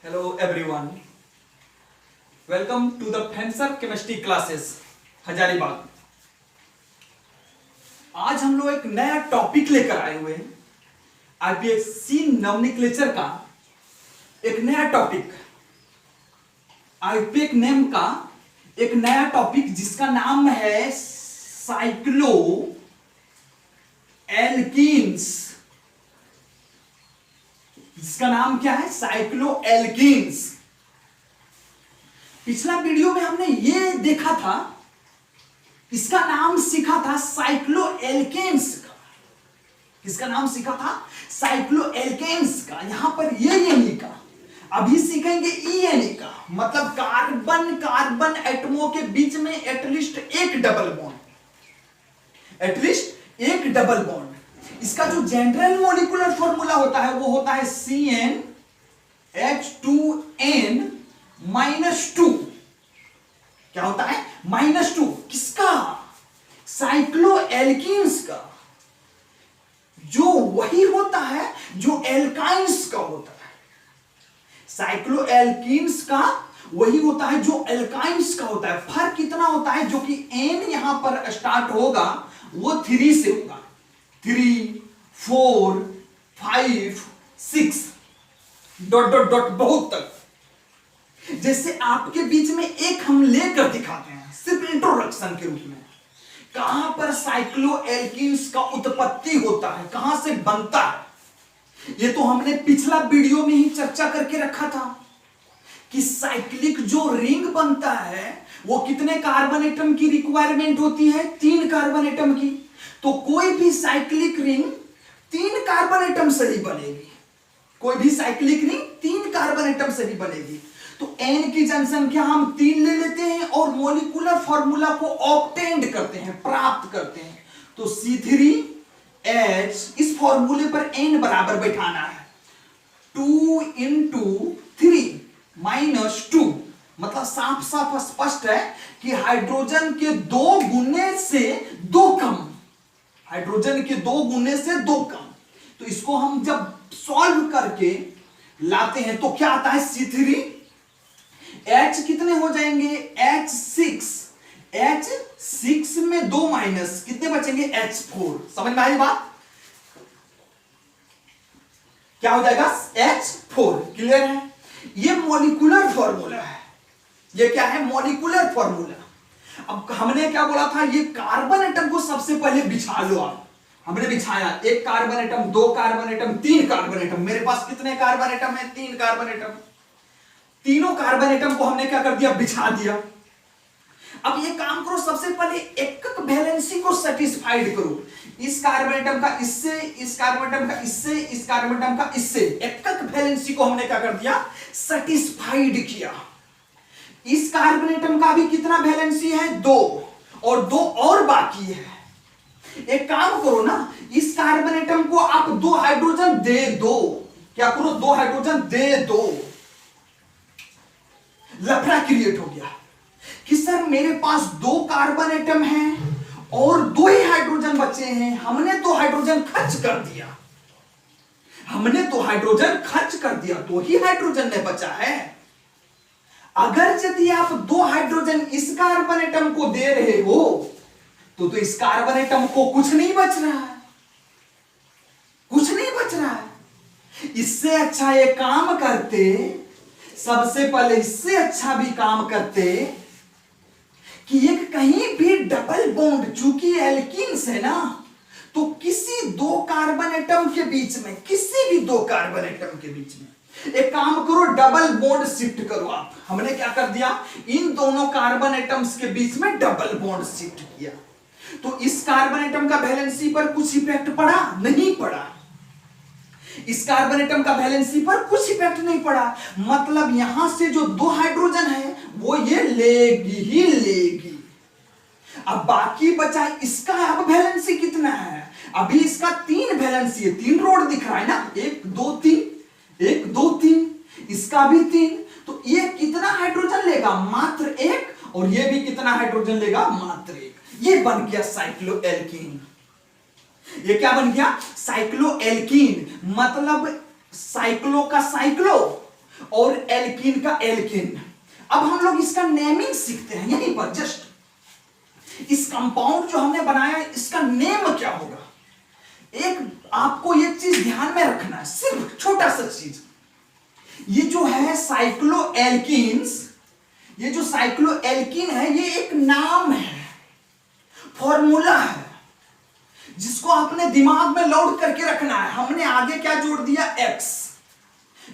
Hello everyone. Welcome to the Fencer Chemistry classes Hazaribagh. आज हम लोग एक नया टॉपिक लेकर आए हुए हैं। आईपीएससी नोमेनक्लेचर का एक नया टॉपिक, आईपीएक नेम का एक नया टॉपिक जिसका नाम है साइक्लो एल्कीन्स। जिसका नाम क्या है? Cyclo alkenes. पिछला वीडियो में हमने ये देखा था, इसका नाम सीखा था साइक्लो एल्केन्स का। किसका नाम सीखा था? साइक्लो एल्केन्स का। यहां पर ये का, अभी सीखेंगे ई का, मतलब कार्बन कार्बन एटमों के बीच में एटलीस्ट एक डबल बॉन्ड, एटलीस्ट एक डबल बॉन्ड। इसका जो जनरल मॉलिक्यूलर फॉर्मूला होता है वो होता है CnH2n -2। क्या होता है? -2। किसका? साइक्लो एल्कीन्स का। जो वही होता है जो एल्काइंस का होता है। साइक्लो एल्कीन्स का वही होता है जो एल्काइंस का होता है। फर्क कितना होता है? जो कि N यहां पर स्टार्ट होगा वो 3 से होगा। 3, 4, 5, 6 डॉट डॉट डॉट बहुत तक। जैसे आपके बीच में एक हम लेकर दिखाते हैं सिर्फ इंट्रोडक्शन के रूप में, कहां पर साइक्लो एल्कीन्स का उत्पत्ति होता है, कहां से बनता है। ये तो हमने पिछला वीडियो में ही चर्चा करके रखा था कि साइक्लिक जो रिंग बनता है वो कितने कार्बन एटम की रिक्वायरमेंट होती है? 3 कार्बन एटम की। तो कोई भी साइक्लिक रिंग 3 कार्बन एटम से ही बनेगी। कोई भी साइक्लिक रिंग 3 कार्बन एटम से ही बनेगी। तो N की जनसंख्या हम 3 ले लेते हैं और मॉलिक्यूलर फॉर्मूला को ऑब्टेंड करते हैं, प्राप्त करते हैं। तो C3H, इस फॉर्मूले पर N बराबर बैठाना है 2 × 3 - 2। मतलब साफ साफ स्पष्ट है कि हाइड्रोजन के 2 गुने से 2 कम, हाइड्रोजन के 2 गुने से 2 कम। तो इसको हम जब सॉल्व करके लाते हैं तो क्या आता है? C3H कितने हो जाएंगे? H6 में 2 माइनस कितने बचेंगे? H4। समझ में आई बात? क्या हो जाएगा? H4। क्लियर है? ये मॉलिक्यूलर फॉर्मूला है। ये क्या है? Molecular formula. अब हमने क्या बोला था? ये कार्बन एटम को सबसे पहले बिछा लो आप। हमने बिछाया 1 carbon atom, 2 carbon atom, 3 carbon atom. मेरे पास कितने कार्बन एटम है? 3 कार्बन एटम। तीनों कार्बन एटम को हमने क्या कर दिया? बिछा दिया। अब ये काम करो, सबसे पहले एकक वैलेंसी को सेटिस्फाइड करो। इस कार्बन एटम का इससे, इस कार्बन एटम का इससे, इस कार्बन एटम का इससे, एकक वैलेंसी को हमने क्या कर दिया? सेटिस्फाइड किया। इस कार्बन एटम का भी कितना वैलेंसी है? 2, और 2 और बाकी है। एक काम करो ना, इस कार्बन एटम को आप 2 हाइड्रोजन दे दो। क्या करो? 2 हाइड्रोजन दे दो। लफड़ा क्रिएट हो गया कि सर मेरे पास 2 कार्बन एटम हैं और 2 ही हाइड्रोजन बचे हैं। हमने तो हाइड्रोजन खर्च कर दिया, हमने तो हाइड्रोजन खर्च कर दिया, 2 ही हाइड्रोजन ने बचा है। अगर यदि आप 2 हाइड्रोजन इस कार्बन एटम को दे रहे हो तो इस कार्बन एटम को कुछ नहीं बच रहा है, कुछ नहीं बच रहा है। इससे अच्छा ये काम करते, सबसे पहले इससे अच्छा भी काम करते कि एक कहीं भी डबल बॉन्ड, चूंकि एल्कीन्स है ना, तो किसी 2 कार्बन एटम के बीच में, किसी भी 2 कार्बन एटम के बीच में एक काम करो, डबल बॉन्ड शिफ्ट करो आप। हमने क्या कर दिया? इन दोनों कार्बन एटम्स के बीच में डबल बॉन्ड शिफ्ट किया। तो इस कार्बन एटम का वैलेंसी पर कुछ इफेक्ट पड़ा? नहीं पड़ा। इस कार्बन एटम का वैलेंसी पर कुछ इफेक्ट नहीं पड़ा। मतलब यहां से जो 2 हाइड्रोजन है वो ये लेगी ही लेगी। अब बाकी बचा इसका, अब वैलेंसी कितना है? अभी इसका 3 वैलेंसी है, 3 रोड दिख रहा है ना, 1 2 3, 1 2 3, इसका भी 3। तो ये कितना हाइड्रोजन लेगा? मात्र 1। और ये भी कितना हाइड्रोजन लेगा? मात्र 1। ये बन गया साइक्लो एल्कीन। ये क्या बन गया? Cyclo alkene. मतलब साइक्लो का साइक्लो और एल्कीन का एल्कीन। अब हम लोग इसका नेमिंग सीखते हैं यहीं पर जस्ट। इस कंपाउंड जो हमने बनाया इसका नेम क्या होगा। एक आपको एक चीज ध्यान में रखना है, सिर्फ छोटा सा चीज। ये जो है साइक्लोएल्कीन्स, ये जो साइक्लोएल्कीन है ये एक नाम है, फॉर्मूला है, जिसको आपने दिमाग में लोड करके रखना है। हमने आगे क्या जोड़ दिया, एक्स।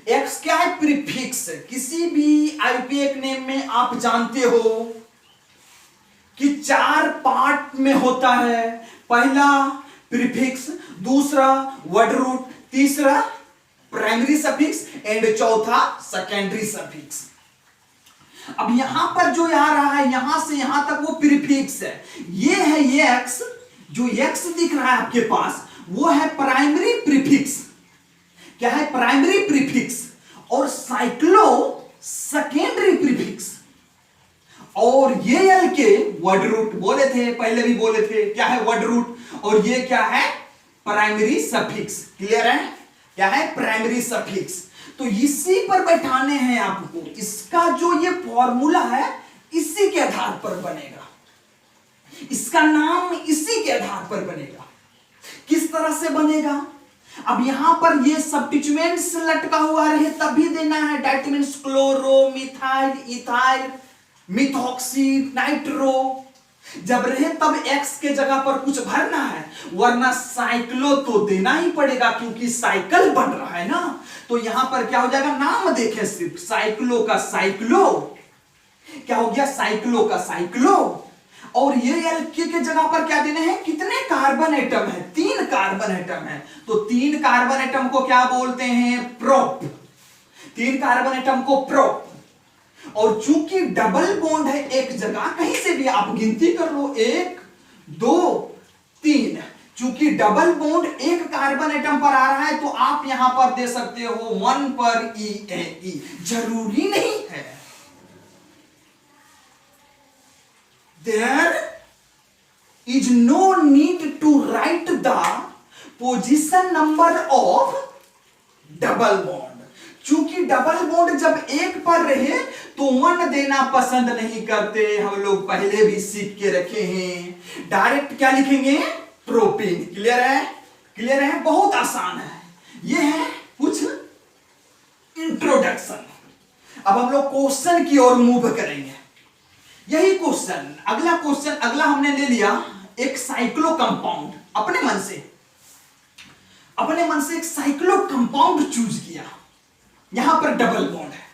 एक्स क्या है, प्रीफिक्स। किसी भी आईयूपीएक नेम में आप जानते हो कि 4 पार्ट में होता है। पहला प्रीफिक्स, दूसरा वर्ड रूट, तीसरा प्राइमरी सफिक्स एंड चौथा सेकेंडरी सफिक्स। अब यहां पर जो आ रहा है यहां से यहां तक वो प्रीफिक्स है। ये है ये एक्स, जो एक्स दिख रहा है आपके पास वो है प्राइमरी प्रीफिक्स। क्या है, प्राइमरी प्रीफिक्स। और साइक्लो सेकेंडरी प्रीफिक्स। और ये एल के वर्ड रूट बोले थे, पहले भी बोले थे, क्या है वर्ड रूट। और ये क्या है, प्राइमरी सफिक्स। क्लियर है, क्या है, प्राइमरी सफिक्स। तो इसी पर बैठाने हैं आपको। इसका जो ये फॉर्मूला है इसी के आधार पर बनेगा, इसका नाम इसी के आधार पर बनेगा। किस तरह से बनेगा, अब यहां पर ये सब्स्टिट्यूएंट्स लटका हुआ रहे तभी देना है। That means chloro, methyl, ethyl, methoxy, nitro. जब रहे तब एक्स के जगह पर कुछ भरना है, वरना साइक्लो तो देना ही पड़ेगा क्योंकि साइकिल बन रहा है ना। तो यहां पर क्या हो जाएगा, नाम देखें सिर्फ, साइक्लो का साइक्लो, क्या हो गया, साइक्लो का साइक्लो। और ये एल्की के जगह पर क्या देने हैं, कितने कार्बन एटम है, 3 कार्बन एटम है। तो 3 कार्बन एटम को क्या बोलते हैं, प्रोप। 3 कार्बन एटम को प्रोप। और चूंकि डबल बॉन्ड है एक जगह, कहीं से भी आप गिनती कर लो, 1 2 3, चूंकि डबल बॉन्ड एक कार्बन एटम पर आ रहा है तो आप यहां पर दे सकते हो 1 पर ई। जरूरी नहीं है। There is no need to write the position number of double bond। चूंकि डबल बॉन्ड जब एक पर रहे तो 1 देना पसंद नहीं करते, हम लोग पहले भी सीख के रखे हैं। डायरेक्ट क्या लिखेंगे, प्रोपेन। क्लियर है, क्लियर है, बहुत आसान है। ये है कुछ इंट्रोडक्शन। अब हम लोग क्वेश्चन की ओर मूव करेंगे। यही क्वेश्चन, अगला क्वेश्चन, अगला हमने ले लिया एक साइक्लो कंपाउंड। अपने मन से एक साइक्लो कंपाउंड चूज किया। यहां पर डबल बॉन्ड है,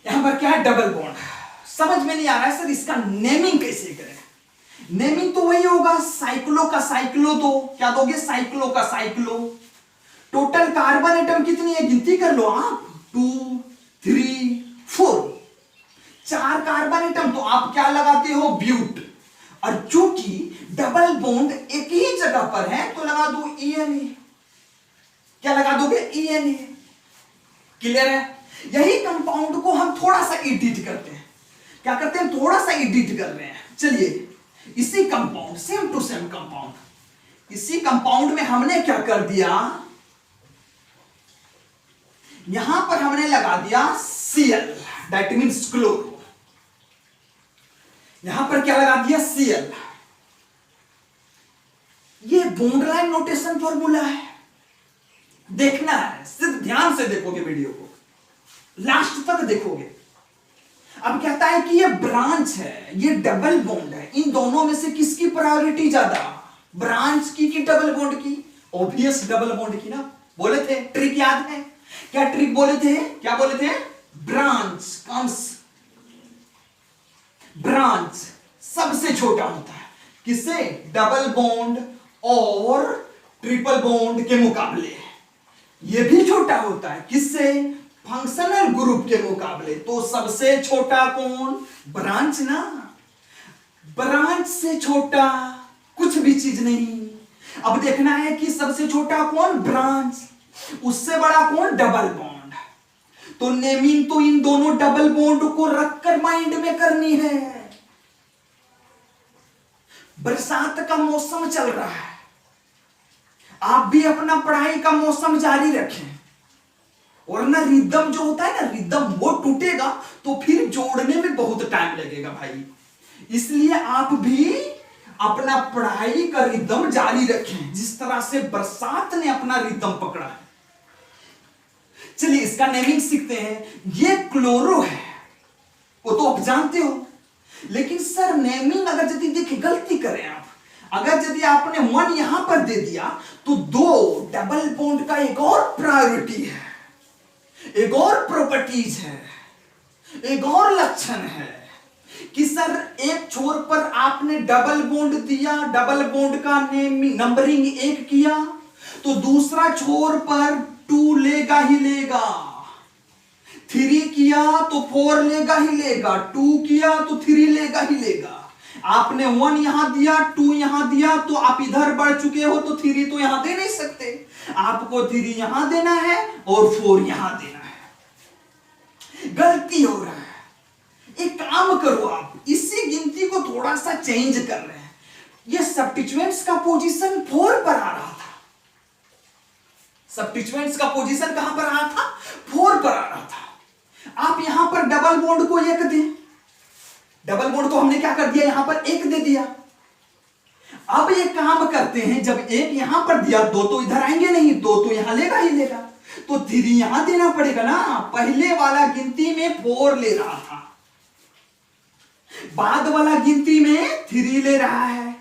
यहां पर क्या है, डबल बॉन्ड। समझ में नहीं आ रहा है सर इसका नेमिंग कैसे करें। नेमिंग तो वही होगा, साइक्लो का साइक्लो। तो क्या दोगे, साइक्लो का साइक्लो। टोटल कार्बन एटम कितनी है, गिनती कर लो आप, 2 3 4, 4 कार्बन एटम। तो आप क्या लगाते हो, ब्यूट। और चूंकि डबल बॉन्ड एक ही जगह पर है तो लगा दो ENA। क्या लगा दोगे, ENA। क्लियर है। यही कंपाउंड को हम थोड़ा सा एडिट करते हैं। क्या करते हैं, थोड़ा सा एडिट कर रहे हैं। चलिए, इसी compound, same to same compound, इसी कंपाउंड में हमने क्या कर दिया, यहां पर हमने लगा दिया Cl, दैट मींस क्लोरो। यहां पर क्या लगा दिया, Cl। ये बॉन्ड लाइन नोटेशन फॉर्मूला है, देखना है, सिर्फ ध्यान से देखोगे वीडियो को, लास्ट तक देखोगे। अब कहता है कि ये ब्रांच है, ये डबल बॉन्ड है, इन दोनों में से किसकी प्रायोरिटी ज्यादा, ब्रांच की कि डबल बॉन्ड की। ऑब्वियस डबल बॉन्ड की ना। बोले थे, ट्रिक याद है, क्या ट्रिक बोले थे, क्या बोले थे, ब्रांच कम्स, ब्रांच सबसे छोटा होता है किससे, डबल बॉन्ड और ट्रिपल बॉन्ड के मुकाबले। ये भी छोटा होता है किससे, फंक्शनल ग्रुप के मुकाबले। तो सबसे छोटा कौन, ब्रांच ना। ब्रांच से छोटा कुछ भी चीज नहीं। अब देखना है कि सबसे छोटा कौन, ब्रांच, उससे बड़ा कौन, डबल बॉन्ड। तो नेमिंग तो इन दोनों डबल बॉन्ड को रखकर माइंड में करनी है। बरसात का मौसम चल रहा है, आप भी अपना पढ़ाई का मौसम जारी रखें। वरना रिदम जो होता है ना, रिदम वो टूटेगा तो फिर जोड़ने में बहुत टाइम लगेगा भाई। इसलिए आप भी अपना पढ़ाई का रिदम जारी रखें, जिस तरह से बरसात ने अपना रिदम पकड़ा है। चलिए इसका नेमिंग सीखते हैं। ये क्लोरो है, वो तो आप जानते हो, लेकिन सर नेमिंग अगर यदि देखिए गलती करें आप, अगर यदि आपने 1 यहां पर दे दिया तो 2 डबल बॉन्ड का एक और प्रायोरिटी है, एक और प्रॉपर्टीज है, एक और लक्षण है कि सर एक छोर पर आपने डबल बॉन्ड दिया, डबल बॉन्ड का नंबरिंग 1 किया, तो दूसरा छोर पर 2 लेगा ही लेगा। 3 किया तो 4 लेगा ही लेगा, 2 किया तो 3 लेगा ही लेगा। आपने 1 यहां दिया, 2 यहां दिया, तो आप इधर बढ़ चुके हो, तो 3 तो यहां दे नहीं सकते। आपको 3 यहां देना है और 4 यहां देना है। गलती हो रहा है। एक काम करो, आप इसी गिनती को थोड़ा सा चेंज कर रहे हैं। ये सब्स्टिट्यूएंट्स का पोजीशन 4 पर आ रहा था, सब्स्टिट्यूएंट्स का पोजीशन कहां पर आ रहा था? 4 पर आ रहा था। आप यहां पर डबल बॉन्ड को 1 दें, डबल बॉन्ड को हमने क्या कर दिया, यहां पर 1 दे दिया। अब ये काम करते हैं, जब 1 यहां पर दिया, 2 तो इधर आएंगे नहीं, 2 तो यहां लेगा ही लेगा, तो 3 यहां देना पड़ेगा ना। पहले वाला गिनती में 4 ले रहा था, बाद वाला गिनती में 3 ले रहा है।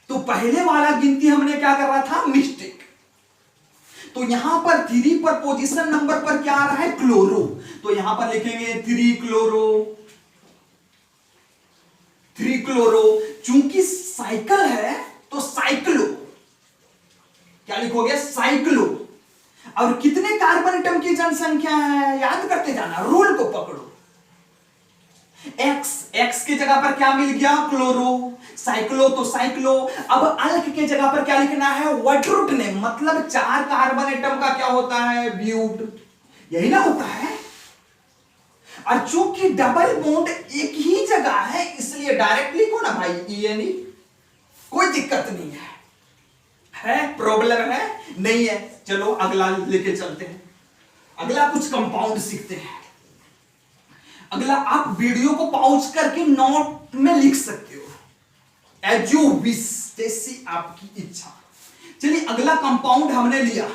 तो पहले वाला गिनती हमने क्या कर रहा था, मिस्टेक। तो यहां पर 3 पर पोजीशन नंबर पर क्या आ रहा है, क्लोरो। तो यहां पर लिखेंगे 3 क्लोरो, 3 क्लोरो। चूंकि साइकिल है तो साइक्लो, क्या लिखोगे, साइक्लो। और कितने कार्बन एटम की जनसंख्या है, याद करते जाना, रूल को पकड़ो। एक्स की जगह पर क्या मिल गया, क्लोरो। साइक्लो तो साइक्लो। अब अल्क के जगह पर क्या लिखना है, वट्रुट ने, मतलब 4 कार्बन एटम का क्या होता है, ब्यूट, यही ना होता है। और चूंकि डबल बॉन्ड एक ही जगह है, इसलिए डायरेक्ट लिखो ना भाई, ENE, कोई दिक्कत नहीं है प्रॉब्लम है, नहीं है। चलो अगला लेके चलते हैं। अगला कुछ कंपाउंड सीखते हैं। अगला आप वीडियो को पॉज करके नोट में लिख सकते हो, एज यू विश, जैसी आपकी इच्छा। चलिए अगला कंपाउंड हमने लिया,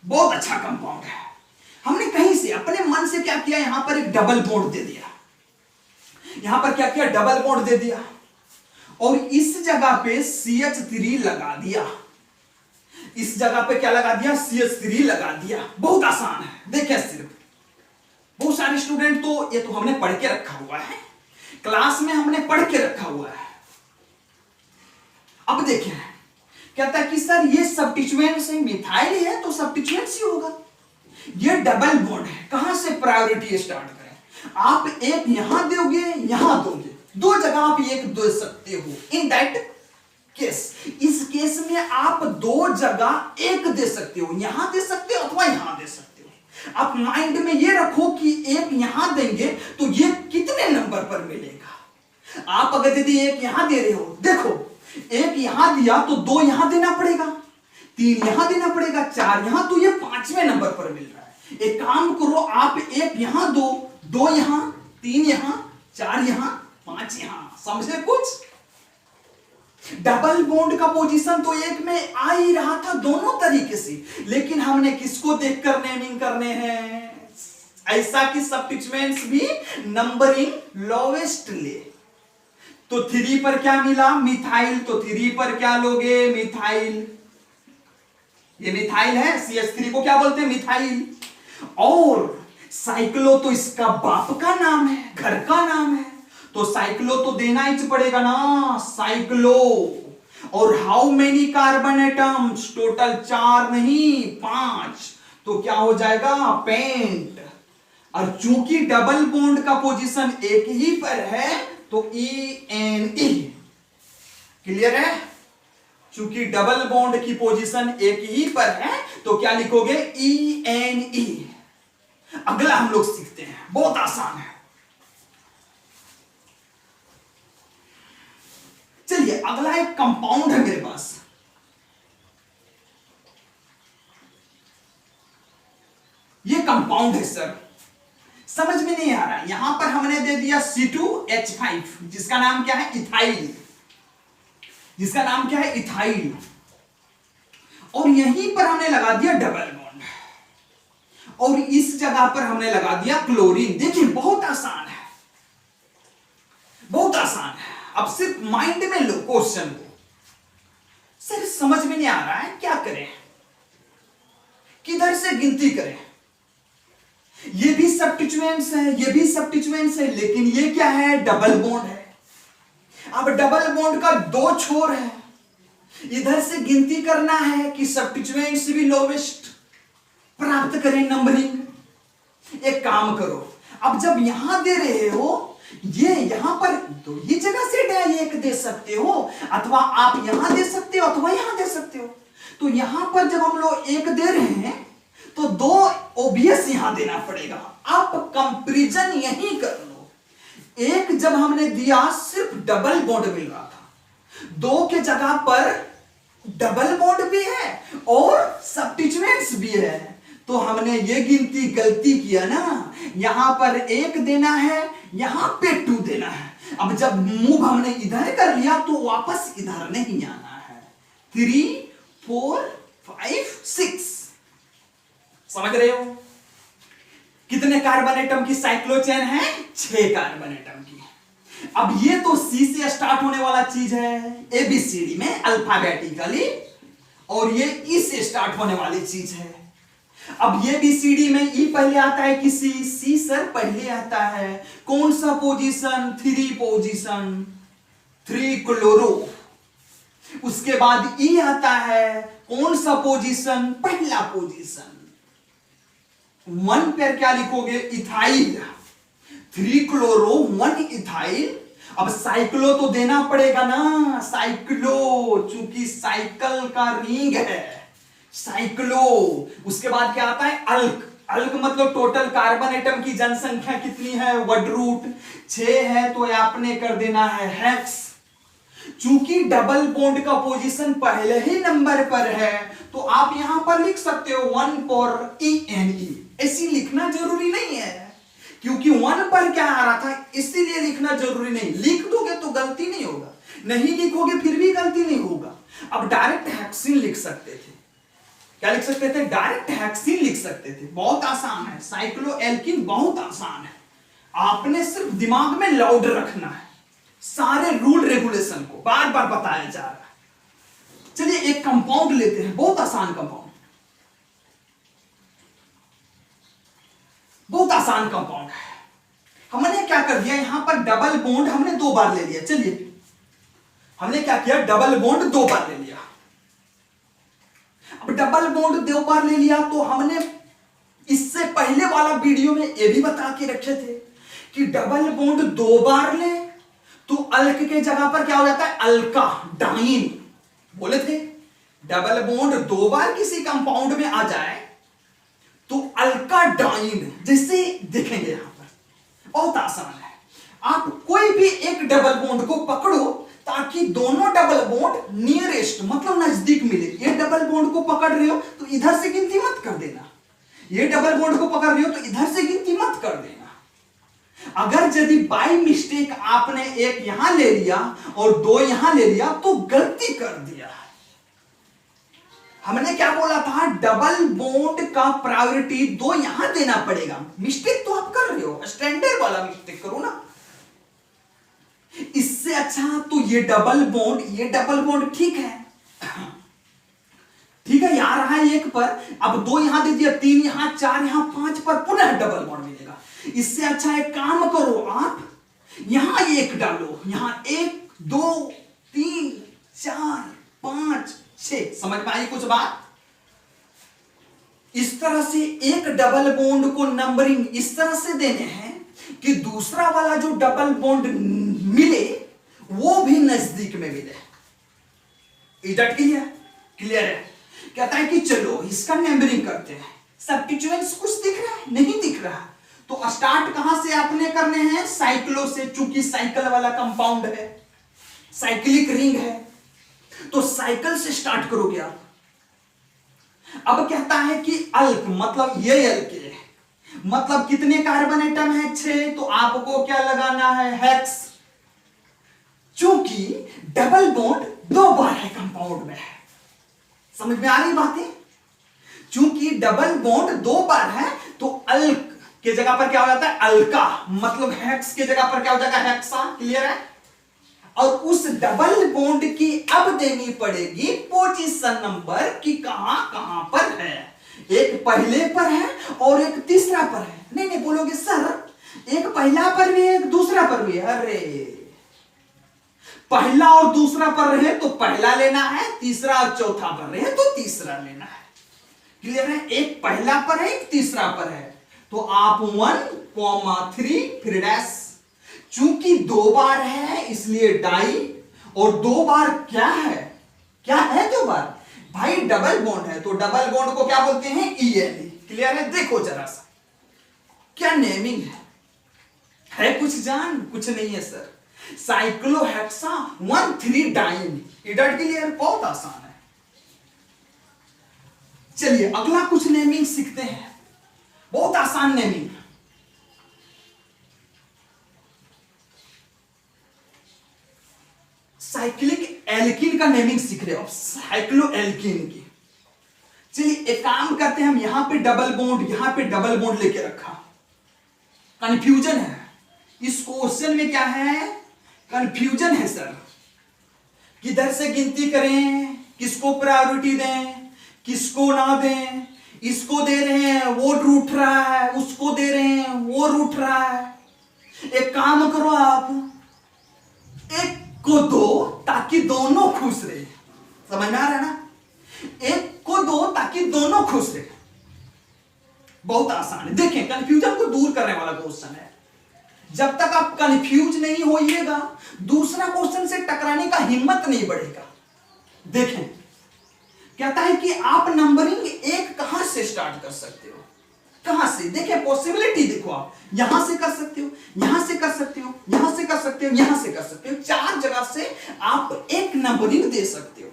बहुत अच्छा कंपाउंड है। हमने कहीं से अपने मन से क्या किया, यहां पर एक डबल बॉन्ड दे दिया, यहां पर क्या किया, डबल बॉन्ड दे दिया, और इस जगह पे CH3 लगा दिया, इस जगह पे क्या लगा दिया, CH3 लगा दिया। बहुत आसान है, देखिए सिर्फ। बहुत सारे स्टूडेंट तो ये तो हमने पढ़ के रखा हुआ है, क्लास में हमने पढ़ के रखा हुआ है। अब देखिए कहता है कि सर ये सब्स्टिट्यूएंट से मिथाइल है तो सब्स्टिट्यूएंट ही होगा। ये डबल बॉन्ड है, कहां से प्रायोरिटी स्टार्ट करें। आप 1 यहां दोगे, यहां दोगे, 2 जगह आप 1 दे सकते हो इन दैट केस। इस केस में आप 2 जगह 1 दे सकते हो, यहां दे सकते हो अथवा यहां दे सकते हो। आप माइंड में ये रखो कि 1 यहां देंगे तो ये कितने नंबर पर मिलेगा। आप अगर यदि 1 यहां दे रहे हो, देखो 1 यहां दिया तो 2 यहां देना पड़ेगा, 3 यहां देना पड़ेगा, 4 यहां, तो ये 5वें नंबर पर मिल रहा है। एक काम करो, आप 1 यहां दो, 2 यहां, 3 यहां, 4 यहां, 5 यहां। समझे कुछ? डबल बॉन्ड का पोजीशन तो 1 में आ ही रहा था दोनों तरीके से, लेकिन हमने किसको देखकर नेमिंग करने हैं, ऐसा कि सब्स्टिट्यूएंट्स भी नंबरिंग लोवेस्ट ले। तो 3 पर क्या मिला, मिथाइल, तो 3 पर क्या लोगे, मिथाइल। ये मिथाइल है, CH3 को क्या बोलते हैं, मिथाइल। और साइक्लो तो इसका बाप का नाम है, घर का नाम है, तो साइक्लो तो देना ही पड़ेगा ना, साइक्लो। और how many carbon atoms, total 4 नहीं 5, तो क्या हो जाएगा, पेंट। और चूंकि डबल बॉन्ड का पोजीशन 1 ही पर है तो ENE, क्लियर है। चूंकि डबल बॉन्ड की पोजीशन 1 ही पर है तो क्या लिखोगे, ENE। अगला हम लोग सीखते हैं, बहुत आसान है। चलिए अगला एक कंपाउंड है मेरे पास, ये कंपाउंड है सर, समझ में नहीं आ रहा है। यहां पर हमने दे दिया C2H5 जिसका नाम क्या है, इथाइल, जिसका नाम क्या है, इथाइल, और यहीं पर हमने लगा दिया डबल बॉन्ड, और इस जगह पर हमने लगा दिया क्लोरीन। देखिए बहुत आसान है, बहुत आसान है। अब सिर्फ माइंड में लो क्वेश्चन को। सर समझ में नहीं आ रहा है, क्या करें, किधर से गिनती करें? ये भी सब्स्टिट्यूएंट्स है, ये भी सब्स्टिट्यूएंट्स है, लेकिन ये क्या है, डबल बॉन्ड है। अब डबल बॉन्ड का दो छोर है, इधर से गिनती करना है कि सब्स्टिट्यूएंट्स भी लोवेस्ट प्राप्त करें नंबरिंग। एक काम करो, अब जब यहां दे रहे हो, ये यहां पर तो ये जगह से एक दे सकते हो, अथवा आप यहां दे सकते हो अथवा यहां दे सकते हो। तो यहां पर जब हम लोग एक दे रहे हैं तो दो ओबियस यहां देना पड़ेगा। आप कंपैरिजन यहीं कर लो। एक जब हमने दिया सिर्फ डबल बॉन्ड मिल रहा था, दो के जगह पर डबल बॉन्ड भी है और सब्स्टिट्यूएंट्स भी है, तो हमने ये गिनती गलती किया ना। यहां पर एक देना है, यहां पे 2 देना है। अब जब मूव हमने इधर कर लिया तो वापस इधर नहीं आना है। 3 4 5 6, समझ रहे हो? कितने कार्बन एटम की साइक्लोचेन है? 6 कार्बन एटम की। अब ये तो सी से स्टार्ट होने वाला चीज है, एबीसीडी में अल्फाबेटिकली, और ये ई से स्टार्ट होने वाली चीज है। अब ये बीसीडी में ई पहले आता है कि सी सर पहले आता है। कौन सा पोजीशन? 3 position, 3 chloro. उसके बाद ई आता है, कौन सा पोजीशन? पहला पोजीशन। 1 पर क्या लिखोगे? Ethyl, 3 chloro 1 ethyl. अब साइक्लो तो देना पड़ेगा ना, साइक्लो, चूंकि साइकिल का रिंग है, साइक्लो। उसके बाद क्या आता है? अल्क। अल्क मतलब टोटल कार्बन एटम की जनसंख्या कितनी है? वर्ड रूट 6 है, तो आपने कर देना है हेक्स। चूंकि डबल बॉन्ड का पोजीशन पहले ही नंबर पर है, तो आप यहां पर लिख सकते हो 1 फॉर ENE। ऐसी लिखना जरूरी नहीं है, क्योंकि 1 पर क्या आ रहा था इसीलिए लिखना जरूरी नहीं। लिख दोगे तो गलती नहीं होगा, नहीं लिखोगे फिर भी गलती नहीं होगा। अब डायरेक्ट हेक्सिन लिख सकते थे। क्या लिख सकते थे? डायरेक्ट हेक्सिन लिख सकते थे। बहुत आसान है, साइक्लोएल्किन बहुत आसान है। आपने सिर्फ दिमाग में लाउड रखना है, सारे रूल रेगुलेशन को बार बार बताया जा रहा है। चलिए एक कंपाउंड लेते हैं, बहुत आसान कंपाउंड, बहुत आसान कंपाउंड है। हमने क्या कर दिया, यहां पर डबल बॉन्ड हमने 2 बार ले लिया। चलिए हमने क्या किया, डबल बॉन्ड 2 बार ले लिया। अब डबल बॉन्ड 2 बार ले लिया तो हमने इससे पहले वाला वीडियो में यह भी बता के रखे थे कि डबल बॉन्ड 2 बार ले तो अल्क के जगह पर क्या हो जाता है? अल्का डाइन। बोले थे डबल बॉन्ड 2 बार किसी कंपाउंड में आ जाए तो अल्का डाइन जैसे देखेंगे। यहां पर बहुत आसान है, आप कोई भी एक डबल बॉन्ड को पकड़ो ताकि दोनों डबल बॉन्ड नियरेस्ट मतलब नजदीक मिले। ये डबल बॉन्ड को पकड़ रहे हो तो इधर से गिनती मत कर देना, ये डबल बॉन्ड को पकड़ रहे हो तो इधर से गिनती मत कर देना। अगर यदि बाय मिस्टेक आपने एक यहां ले लिया और 2 यहां ले लिया तो गलती कर दिया। हमने क्या बोला था, डबल बॉन्ड का प्रायोरिटी 2 यहां देना पड़ेगा। मिस्टेक तो आप कर रहे हो, स्टैंडर्ड वाला मिस्टेक करो ना। इससे अच्छा तो ये डबल बॉन्ड ठीक है, ठीक है, यहां रहा है 1 पर, अब 2 यहां दे दिया, 3 यहां, 4 यहां, 5 पर पुनः डबल बॉन्ड मिलेगा। इससे अच्छा एक काम करो, आप यहां 1 डालो, यहां 1 2 3 4 5 6। समझ में आई कुछ बात? इस तरह से एक डबल बॉन्ड को नंबरिंग इस तरह से देने हैं कि दूसरा वाला जो डबल बॉन्ड मिले वो भी नजदीक में मिले। इधर क्लियर है? कहता है कि चलो इसका नंबरिंग करते हैं। सब्स्टिट्यूएंट्स कुछ दिख रहा है? नहीं दिख रहा। तो स्टार्ट कहां से आपने करने हैं? साइक्लो से, चूंकि साइकिल वाला कंपाउंड है, साइक्लिक रिंग है, तो साइकिल से स्टार्ट करोगे आप। अब कहता है कि अल्क मतलब ये अल्क है, मतलब कितने कार्बन एटम है? 6। तो आपको क्या लगाना है? हेक्स। चूंकि डबल बॉन्ड 2 बार है कंपाउंड में। समझ में आ रही बातें? चूंकि डबल बॉन्ड 2 बार है तो अल्क के जगह पर क्या हो जाता है? अल्का। मतलब हेक्स के जगह पर क्या हो जाएगा? हेक्सा। क्लियर है? और उस डबल बॉन्ड की अब देनी पड़ेगी पोजीशन नंबर कि कहां कहां पर है। एक पहले पर है और एक तीसरा पर है। नहीं नहीं बोलोगे सर एक पहला पर भी है एक दूसरा पर भी है। अरे पहला और दूसरा पर रहे तो पहला लेना है, तीसरा और चौथा पर रहे तो तीसरा लेना है। क्लियर है? एक पहला पर है एक तीसरा पर है तो आप 1,3 फिर डैश। चूंकि 2 बार है इसलिए डाई। और 2 बार क्या है? क्या है 2 बार? भाई डबल बॉन्ड है तो डबल बॉन्ड को क्या बोलते हैं? ईएनई। क्लियर है? देखो जरा सा क्या नेमिंग है कुछ जान? कुछ नहीं है सर। साइक्लोहेक्सा 1,3 डाइन। इडट क्लियर? बहुत आसान है। चलिए अगला कुछ नेमिंग सीखते हैं। बहुत आसान नेमिंग। साइक्लिक एल्कीन का नेमिंग सीख रहे हो? साइक्लो एल्कीन की। चलिए एक काम करते हैं, हम यहां पे डबल बॉन्ड यहां पे डबल बॉन्ड लेके रखा। कंफ्यूजन है इस क्वेश्चन में। क्या है? कंफ्यूजन है सर। किधर से गिनती करें, किसको प्रायोरिटी दें, किसको ना दें। इसको दे रहे हैं वो रूठ रहा है, उसको दे रहे हैं वो रूठ रहा है। एक काम करो आप एक को दो ताकि दोनों खुश रहे। समझ में आ रहा है ना? एक को दो ताकि दोनों खुश रहे। बहुत आसान है। देखें कंफ्यूजन को दूर करने वाला क्वेश्चन है। जब तक आप कंफ्यूज नहीं होइएगा दूसरा क्वेश्चन से टकराने का हिम्मत नहीं बढ़ेगा। देखें कहता है कि आप नंबरिंग 1 कहां से स्टार्ट कर सकते हो? कहां से? देखें पॉसिबिलिटी देखो। आप यहां से कर सकते हो, यहां से कर सकते हो, यहां से कर सकते हो, यहां से कर सकते हो। 4 जगह से आप एक नंबरिंग दे सकते हो।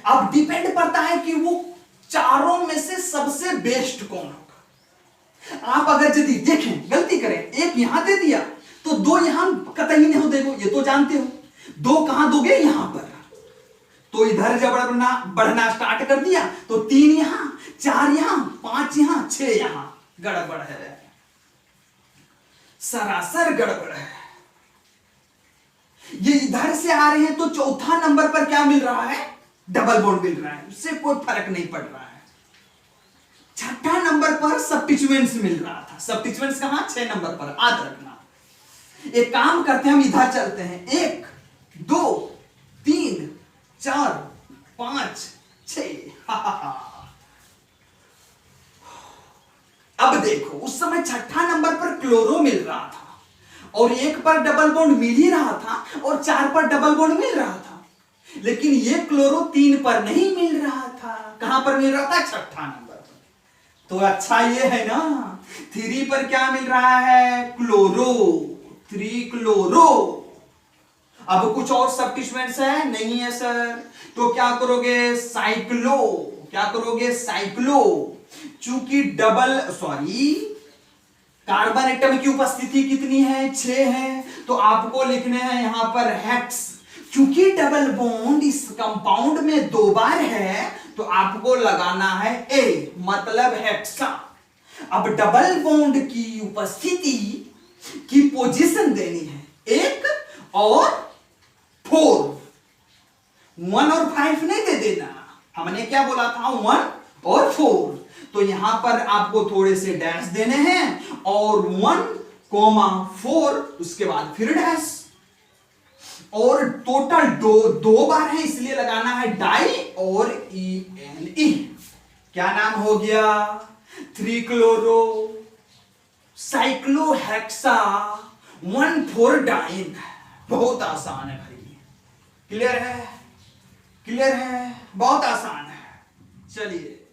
अब डिपेंड करता है कि वो चारों में से सबसे बेस्ट कौन होगा। आप अगर यदि देखें गलती करें, एक यहां दे दिया तो 2 यहां कतई नहीं हो देगो, ये तो जानते हो। 2 कहां दोगे? यहां पर। तो इधर जब बढ़ना स्टार्ट कर दिया तो 3 यहां, 4 यहां, 5 यहां, 6 यहां। गड़बड़ है, सरासर गड़बड़ है। ये इधर से आ रहे हैं तो चौथा नंबर पर क्या मिल रहा है? डबल बॉन्ड मिल रहा है, उससे कोई फर्क नहीं पड़ रहा है। छठा नंबर पर सब्स्टिट्यूएंट्स मिल रहा था। सब्स्टिट्यूएंट्स कहां? 6 नंबर पर। याद रखना। एक काम करते हैं हम इधर चलते हैं। 1 2 3 4 5 6। अब देखो उस समय छठा नंबर पर क्लोरो मिल रहा था और 1 पर डबल बॉन्ड मिल ही रहा था और 4 पर डबल बॉन्ड मिल रहा था। लेकिन ये क्लोरो 3 पर नहीं मिल रहा था। कहां पर मिल रहा था? छठा नंबर पर। तो अच्छा ये है ना 3 पर क्या मिल रहा है? क्लोरो। 3 क्लोरो। अब कुछ और सब्स्टिट्यूएंट्स है? नहीं है सर। तो क्या करोगे? साइक्लो। क्या करोगे? साइक्लो। चूंकि कार्बन एटम की उपस्थिति कितनी है? 6 है। तो आपको लिखने हैं यहां पर हेक्स। चूंकि डबल बॉन्ड इस कंपाउंड में 2 बार है तो आपको लगाना है ए, मतलब हेक्सा। अब डबल बॉन्ड की उपस्थिति की पोजीशन देनी है 1 और 4। 1 और 5 नहीं दे देना। हमने क्या बोला था? 1 और 4। तो यहां पर आपको थोड़े से डैश देने हैं और 1,4 उसके बाद फिर डैश। और टोटल 2 बार है इसलिए लगाना है डाई और ENE। क्या नाम हो गया? 3 क्लोरो साइक्लोहेक्सा 1,4 डाइन। बहुत आसान है भाई। क्लियर है? क्लियर है? बहुत आसान है। चलिए